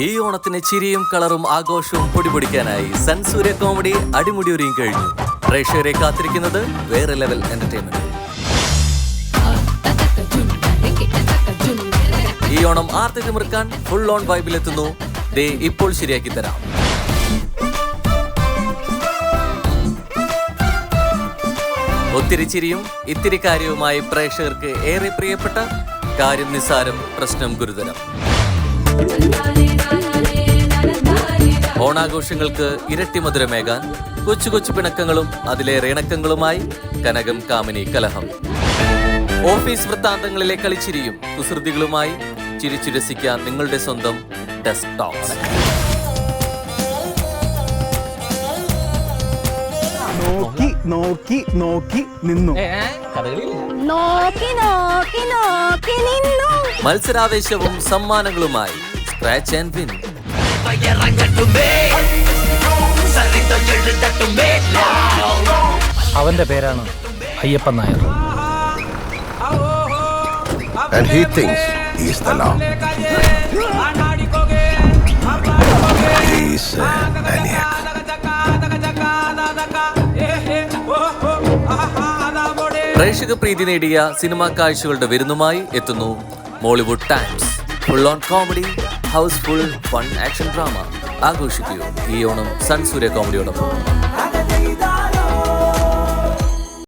ഈ ഓണത്തിന് ചിരിയും കളറും ആഘോഷവും പൊടിപൊടിക്കാനായി സൺസൂര്യ കോമഡി അടിമുടി ഒരുങ്ങി കഴിഞ്ഞു. പ്രേക്ഷകരെ കാത്തിരിക്കുന്നത് വേറെ ലെവൽ എന്റർടൈൻമെന്റ്. ഈ ഓണം ആർത്തി തിമിർക്കാൻ ഫുൾ ഓൺ വൈബിലെത്തുന്നു ദേ ഇപ്പോൾ ശരിയാക്കി തരാം. ഒത്തിരി ചിരിയും ഇത്തിരി കാര്യവുമായി പ്രേക്ഷകർക്ക് ഏറെ പ്രിയപ്പെട്ട കാര്യം നിസ്സാരം പ്രശ്നം ഗുരുതരം. ഓണാഘോഷങ്ങൾക്ക് ഇരട്ടി മധുരമേകാൻ കൊച്ചു കൊച്ചു പിണക്കങ്ങളും അതിലേറെ ഇണക്കങ്ങളുമായി കനകം കാമിനി കലഹം. ഓഫീസ് വൃത്താന്തങ്ങളിലെ കളിച്ചിരിയും കുസൃതികളുമായി ചിരിച്ചുരസിക്കാൻ നിങ്ങളുടെ സ്വന്തം ഡെസ്ക്ടോപ്പ്. നോക്കി നോക്കി നോക്കി നിന്നു. മത്സരാവേശവും സമ്മാനങ്ങളുമായി സ്ക്രാച്ച് ആൻഡ് വിൻ. അവന്റെ പേരാണ് Ayyappan Nair. And he thinks he's the law. He's a maniac. പ്രേക്ഷക പ്രീതി നേടിയ സിനിമാ കാഴ്ചകളുടെ വിരുന്നുമായി എത്തുന്നു Mollywood Times. Full on comedy, housefull fun action drama. ആഘോഷിക്കൂ ഈ ഓണം സൺസൂര്യ കോമഡിയോടൊപ്പം.